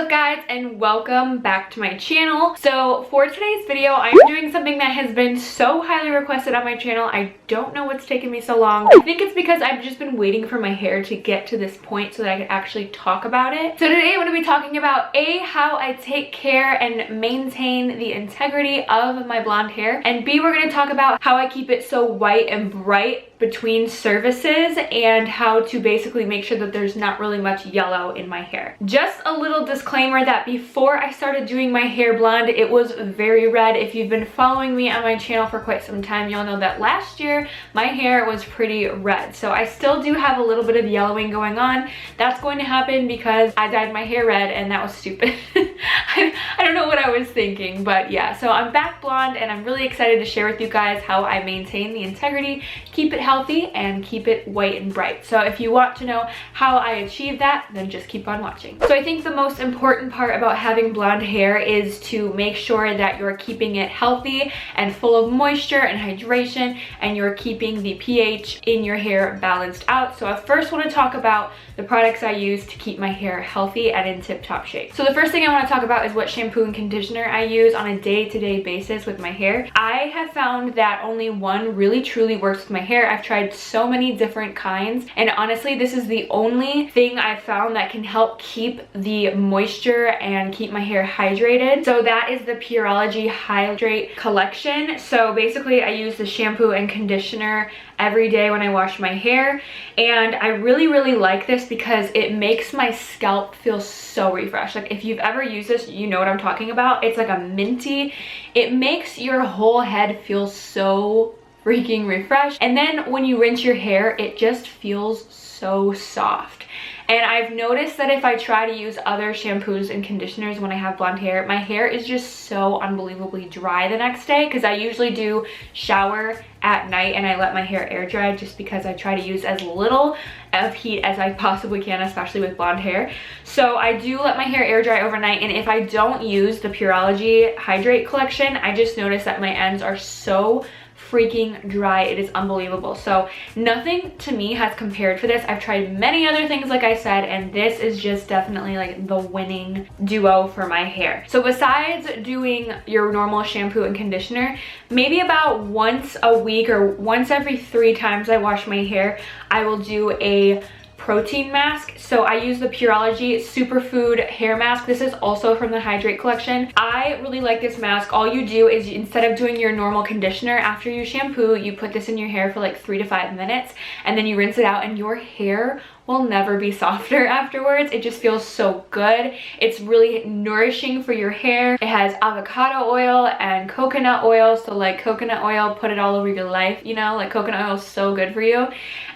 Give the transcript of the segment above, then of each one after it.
up guys, and welcome back to my channel. So for today's video, I'm doing something that has been so highly requested on my channel. I don't know what's taken me so long. I think it's because I've just been waiting for my hair to get to this point so that I could actually talk about it. So today I'm going to be talking about A, how I take care and maintain the integrity of my blonde hair, and B, we're going to talk about how I keep it so white and bright between services and how to basically make sure that there's not really much yellow in my hair. Just a little disclaimer that before I started doing my hair blonde, it was very red. If you've been following me on my channel for quite some time, you'll know that last year my hair was pretty red. So I still do have a little bit of yellowing going on. That's going to happen because I dyed my hair red and that was stupid. I don't know what I was thinking, but yeah. So I'm back blonde and I'm really excited to share with you guys how I maintain the integrity, keep it healthy, and keep it white and bright. So if you want to know how I achieve that, then just keep on watching. So I think the most important part about having blonde hair is to make sure that you're keeping it healthy and full of moisture and hydration, and you're keeping the pH in your hair balanced out. So I first want to talk about the products I use to keep my hair healthy and in tip-top shape. So the first thing I want to talk about is what shampoo and conditioner I use on a day-to-day basis with my hair. I have found that only one really truly works with my hair. I've tried so many different kinds, and honestly this is the only thing I've found that can help keep the moisture and keep my hair hydrated. So that is the Pureology Hydrate collection. So basically I use the shampoo and conditioner every day when I wash my hair, and I really like this because it makes my scalp feel so refreshed. Like if you've ever used this, you know what I'm talking about. It's like a minty. It makes your whole head feel so freaking refreshed, and then when you rinse your hair, it just feels so soft. And I've noticed that if I try to use other shampoos and conditioners when I have blonde hair, my hair is just so unbelievably dry the next day, because I usually do shower at night and I let my hair air dry just because I try to use as little of heat as I possibly can, especially with blonde hair. So I do let my hair air dry overnight, and if I don't use the Pureology Hydrate collection, I just notice that my ends are so freaking dry. It is unbelievable. So nothing to me has compared for this. I've tried many other things like I said, and this is just definitely like the winning duo for my hair. So besides doing your normal shampoo and conditioner, maybe about once a week or once every 3 times I wash my hair, I will do a protein mask. So I use the Pureology Superfood hair mask. This is also from the Hydrate collection. I really like this mask. All you do is, instead of doing your normal conditioner after you shampoo, you put this in your hair for like 3 to 5 minutes, and then you rinse it out, and your hair will never be softer afterwards. It just feels so good. It's really nourishing for your hair. It has avocado oil and coconut oil. So like coconut oil, put it all over your life, you know, like coconut oil is so good for you.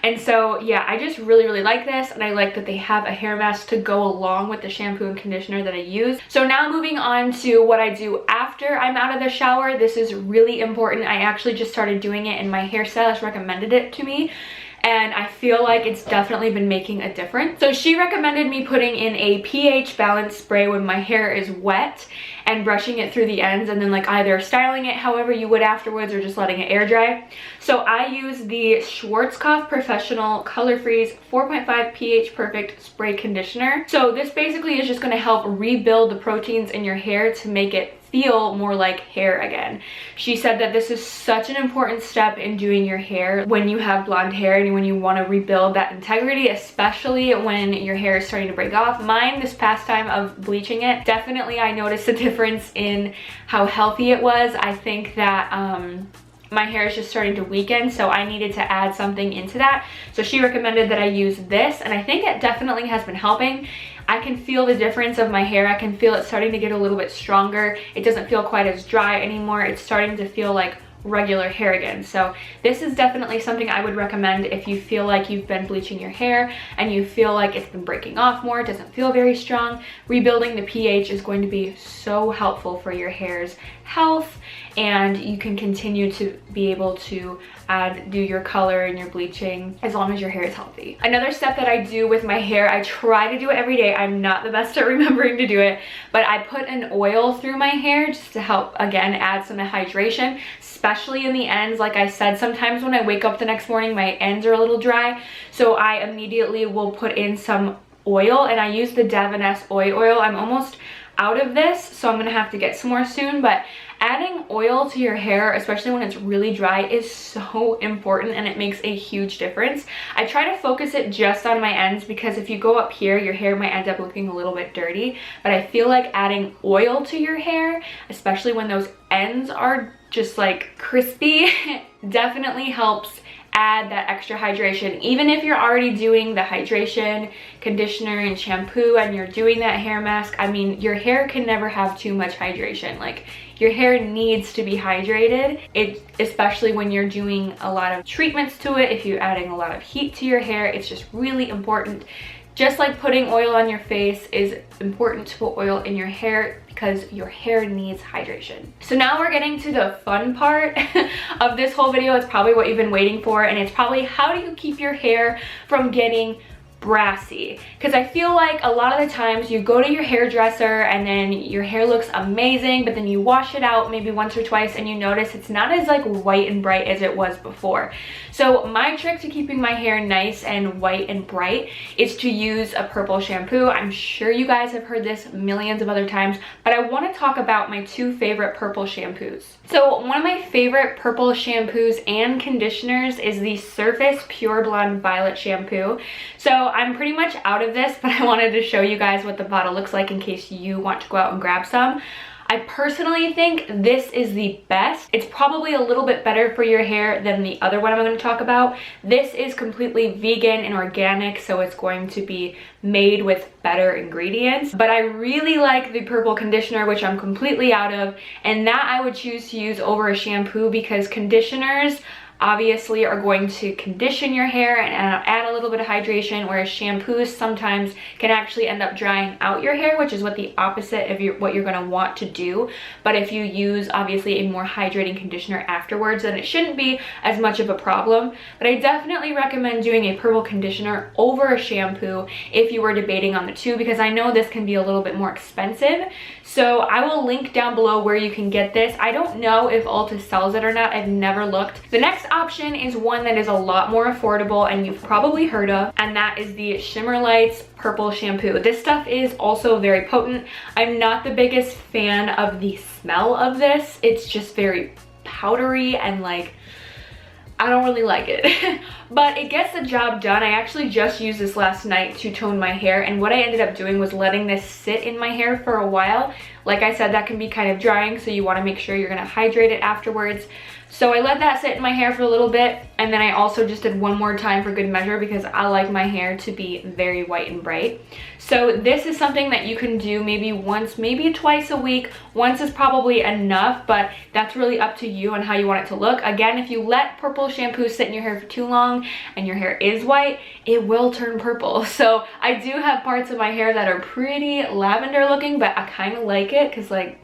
And so yeah, I just really like this, and I like that they have a hair mask to go along with the shampoo and conditioner that I use. So now moving on to what I do after I'm out of the shower. This is really important. I actually just started doing it and my hairstylist recommended it to me, and I feel like it's definitely been making a difference. So she recommended me putting in a pH balance spray when my hair is wet and brushing it through the ends, and then like either styling it however you would afterwards or just letting it air dry. So I use the Schwarzkopf Professional Color Freeze 4.5 pH Perfect Spray Conditioner. So this basically is just going to help rebuild the proteins in your hair to make it feel more like hair again. She said that this is such an important step in doing your hair when you have blonde hair and when you want to rebuild that integrity, especially when your hair is starting to break off. Mine, this past time of bleaching it, definitely I noticed a difference in how healthy it was. I think that my hair is just starting to weaken, so I needed to add something into that. So she recommended that I use this, and I think it definitely has been helping. I can feel the difference of my hair. I can feel it starting to get a little bit stronger. It doesn't feel quite as dry anymore. It's starting to feel like regular hair again. So this is definitely something I would recommend if you feel like you've been bleaching your hair and you feel like it's been breaking off more, it doesn't feel very strong. Rebuilding the pH is going to be so helpful for your hair's health, and you can continue to be able to do your color and your bleaching as long as your hair is healthy. Another step that I do with my hair, I try to do it every day. I'm not the best at remembering to do it, but I put an oil through my hair just to help, again, add some hydration, especially in the ends. Like I said, sometimes when I wake up the next morning, my ends are a little dry, so I immediately will put in some oil, and I use the Davines oil. I'm almost out of this, so I'm gonna have to get some more soon, but adding oil to your hair, especially when it's really dry, is so important, and it makes a huge difference. I try to focus it just on my ends because if you go up here, your hair might end up looking a little bit dirty, but I feel like adding oil to your hair, especially when those ends are just like crispy, definitely helps add that extra hydration. Even if you're already doing the hydration, conditioner, and shampoo, and you're doing that hair mask, I mean, your hair can never have too much hydration. Like, your hair needs to be hydrated, especially when you're doing a lot of treatments to it. If you're adding a lot of heat to your hair, it's just really important. Just like putting oil on your face is important to put oil in your hair because your hair needs hydration. So now we're getting to the fun part of this whole video. It's probably what you've been waiting for, and it's probably how do you keep your hair from getting brassy, because I feel like a lot of the times you go to your hairdresser and then your hair looks amazing, but then you wash it out maybe once or twice and you notice it's not as like white and bright as it was before. So my trick to keeping my hair nice and white and bright is to use a purple shampoo. I'm sure you guys have heard this millions of other times, but I want to talk about my two favorite purple shampoos. So one of my favorite purple shampoos and conditioners is the Surface Pure Blonde Violet shampoo. So I'm pretty much out of this, but I wanted to show you guys what the bottle looks like in case you want to go out and grab some. I personally think this is the best. It's probably a little bit better for your hair than the other one I'm going to talk about. This is completely vegan and organic, so it's going to be made with better ingredients. But I really like the purple conditioner, which I'm completely out of, and that I would choose to use over a shampoo because conditioners obviously are going to condition your hair and add a little bit of hydration, whereas shampoos sometimes can actually end up drying out your hair, which is what the opposite of what you're going to want to do. But if you use obviously a more hydrating conditioner afterwards, then it shouldn't be as much of a problem. But I definitely recommend doing a purple conditioner over a shampoo if you were debating on the two, because I know this can be a little bit more expensive. So I will link down below where you can get this. I don't know if Ulta sells it or not. I've never looked. The next option is one that is a lot more affordable and you've probably heard of, and that is the Shimmer Lights purple shampoo. This stuff is also very potent. I'm not the biggest fan of the smell of this. It's just very powdery and like, I don't really like it. But it gets the job done. I actually just used this last night to tone my hair, and what I ended up doing was letting this sit in my hair for a while. Like I said, that can be kind of drying, so you want to make sure you're going to hydrate it afterwards. So I let that sit in my hair for a little bit, and then I also just did one more time for good measure because I like my hair to be very white and bright. So this is something that you can do maybe once, maybe twice a week. Once is probably enough, but that's really up to you and how you want it to look. Again, if you let purple shampoo sit in your hair for too long and your hair is white, it will turn purple. So I do have parts of my hair that are pretty lavender looking, but I kind of like it because, like,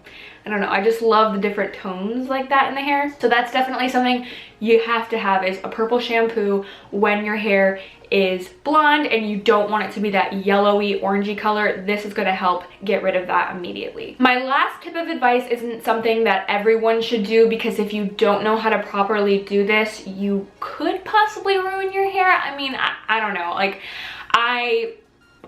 I don't know, I just love the different tones like that in the hair. So that's definitely something you have to have, is a purple shampoo when your hair is blonde and you don't want it to be that yellowy orangey color. This is going to help get rid of that immediately. My last tip of advice isn't something that everyone should do, because if you don't know how to properly do this, you could possibly ruin your hair. I mean, I don't know, like, I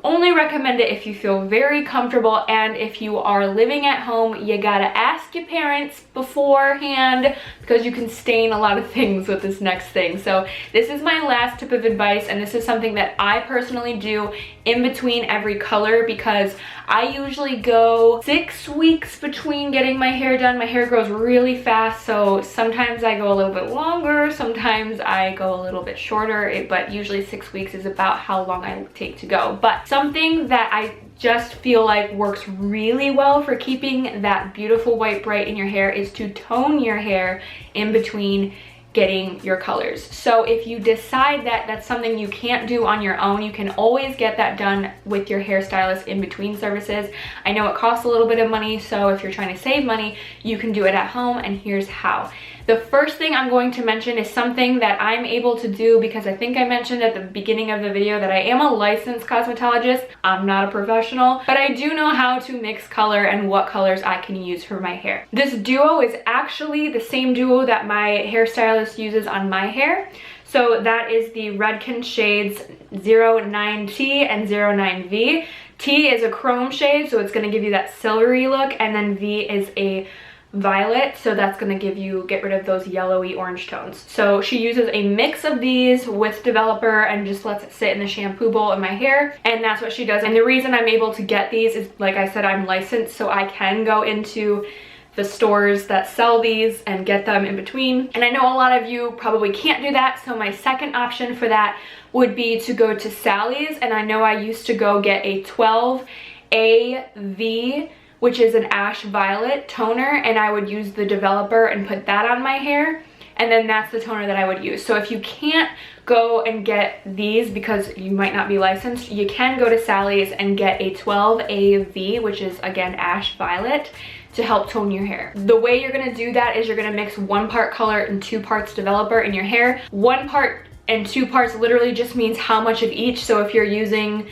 only recommend it if you feel very comfortable, and if you are living at home, you gotta ask your parents beforehand because you can stain a lot of things with this next thing. So this is my last tip of advice, and this is something that I personally do in between every color because I usually go 6 weeks between getting my hair done. My hair grows really fast, so sometimes I go a little bit longer, sometimes I go a little bit shorter, but usually 6 weeks is about how long I take to go. But something that I just feel like works really well for keeping that beautiful white bright in your hair is to tone your hair in between getting your colors. So if you decide that that's something you can't do on your own, you can always get that done with your hairstylist in between services. I know it costs a little bit of money, so if you're trying to save money, you can do it at home, and here's how. The first thing I'm going to mention is something that I'm able to do because I think I mentioned at the beginning of the video that I am a licensed cosmetologist. I'm not a professional, but I do know how to mix color and what colors I can use for my hair. This duo is actually the same duo that my hairstylist uses on my hair. So that is the Redken shades 09T and 09V. T is a chrome shade, so it's going to give you that silvery look, and then V is a violet, so that's going to get rid of those yellowy orange tones. So she uses a mix of these with developer and just lets it sit in the shampoo bowl in my hair, and that's what she does. And the reason I'm able to get these is, like I said, I'm licensed, so I can go into the stores that sell these and get them in between. And I know a lot of you probably can't do that, so my second option for that would be to go to Sally's. And I know I used to go get a 12AV, which is an ash violet toner, and I would use the developer and put that on my hair, and then that's the toner that I would use. So if you can't go and get these because you might not be licensed, you can go to Sally's and get a 12AV, which is again ash violet, to help tone your hair. The way you're gonna do that is you're gonna mix 1 part color and 2 parts developer in your hair. 1 part and 2 parts literally just means how much of each. So if you're using,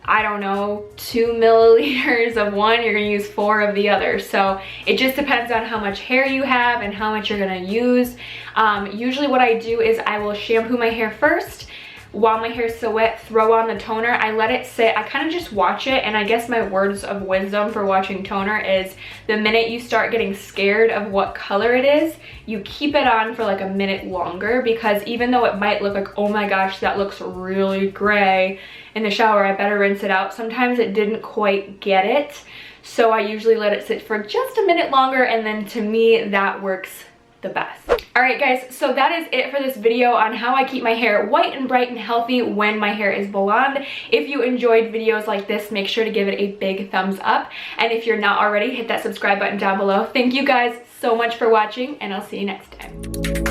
I don't know, 2 milliliters of one, you're gonna use 4 of the other. So it just depends on how much hair you have and how much you're gonna use. Usually what I do is I will shampoo my hair first. While my hair is still wet, throw on the toner. I let it sit. I kind of just watch it, and I guess my words of wisdom for watching toner is the minute you start getting scared of what color it is, you keep it on for like a minute longer, because even though it might look like, oh my gosh, that looks really gray in the shower, I better rinse it out, sometimes it didn't quite get it. So I usually let it sit for just a minute longer, and then to me that works the best. All right guys, so that is it for this video on how I keep my hair white and bright and healthy when my hair is blonde. If you enjoyed videos like this, make sure to give it a big thumbs up, and if you're not already, hit that subscribe button down below. Thank you guys so much for watching, and I'll see you next time.